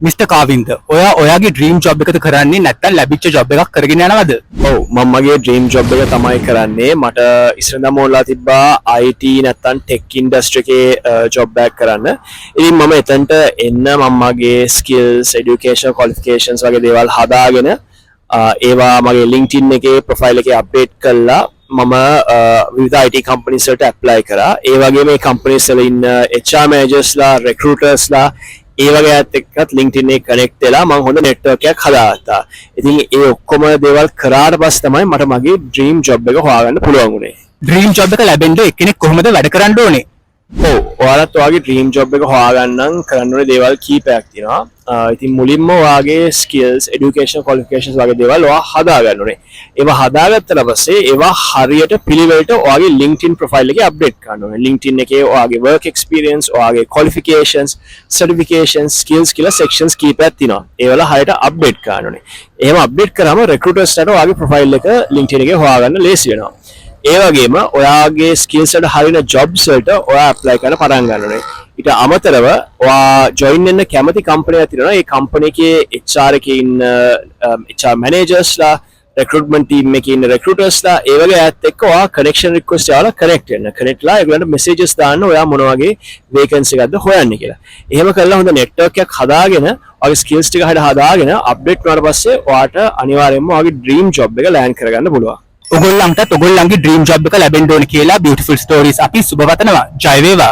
Mister Kavinda ඔයා ඔයාගේ dream job එකද කරන්නේ නැත්නම් ලැබිච්ච ජොබ් එකක් කරගෙන යනවද? ඔව් මම මගේ ඩ්‍රීම් ජොබ් එක තමයි කරන්නේ. මට ඉස්සරදම ඕනලා තිබ්බා IT නැත්නම් ටෙක් ඉන්ඩස්ට්‍රි එකේ ජොබ් එකක් කරන්න. ඉතින් මම එතනට එන්න මම මගේ ස්කිල්ස්, এডুকেෂන්, ක්වොලිෆිකේෂන්ස් වගේ දේවල් හදාගෙන ඒවා මගේ LinkedIn එකේ ප්‍රොෆයිල් එකේ අප්ඩේට් කළා. මම විවිධ IT කම්පනීස් වලට ඇප්ලයි කරා. ඒ වගේම මේ කම්පනීස් වල ඉන්න HR මැනේජර්ස්ලා, රෙක්රූටර්ස්ලා ඒ වගේ අයත් එක්කත් LinkedIn එකේ කනෙක්ට් වෙලා මම හොඳ නෙට්වර්ක් එකක් හදාගත්තා. ඉතින් ඒ ඔක්කොම දේවල් කරාට පස්සේ තමයි මට මගේ ඩ්‍රීම් ජොබ් එක හොයාගන්න පුළුවන් වුණේ. ඩ්‍රීම් ජොබ් එක ලැබෙන්න එක්කෙනෙක් කොහොමද වැඩ කරන්න ඕනේ? ඔව් ඔයාලත් ඔයාගේ ඩ්‍රීම් ජොබ් එක හොයාගන්න කරන්න ඕනේ දේවල් කීපයක් තියෙනවා. ඉතින් මුලින්ම ඔයාගේ ස්කිල්ස්, এডুকেෂන්, ක්වොලිෆිකේෂන්ස් වගේ දේවල් ඔයා හදාගන්න ඕනේ. ඒවා හදාගත්තට පස්සේ ඒවා හරියට පිළිවෙලට ඔයාගේ LinkedIn ප්‍රොෆයිල් එකේ අප්ඩේට් කරන්න ඕනේ. LinkedIn එකේ ඔයාගේ work experience, ඔයාගේ qualifications, certifications, skills කියලා sections කීපයක් තියෙනවා. ඒවල හරියට අප්ඩේට් කරන්න ඕනේ. එහෙම අප්ඩේට් කරාම recruitersට ඔයාගේ ප්‍රොෆයිල් එක LinkedIn එකේ හොයාගන්න ලේසි වෙනවා. ඒ වගේම ඔයාගේ ස්කිල්ස් වලට හරියන ජොබ්ස් වලට ඔයා ඇප්ලයි කරන්න පටන් ගන්න ඕනේ. ඊට අමතරව ඔයා ජොයින් වෙන්න කැමති කම්පැනියක් තියෙනවා. ඒ කම්පැනි එකේ HR එකේ ඉන්න HR මැනේජර්ස්ලා, recruitment team එකේ ඉන්න recruitersලා ඒ වගේ අයත් එක්ක ඔයා connection request යාලා connect වෙන්න. connect ලා ඒගොල්ලන්ට messages දාන්න ඔයා මොන වගේ vacancy එකක්ද හොයන්නේ කියලා. එහෙම කළා හොඳ network එකක් හදාගෙන ඔයාගේ skills ටික හදාගෙන update වුණාට පස්සේ ඔයාට අනිවාර්යයෙන්ම ඔයාගේ dream job එක land කරගන්න පුළුවන්. ඔයගොල්ලන්ටත් ඔයගොල්ලන්ගේ ඩ්‍රීම් ජොබ් එක ලැබෙන්න ඕනේ කියලා beautiful stories අපි සුබ වතනවා. ජය වේවා.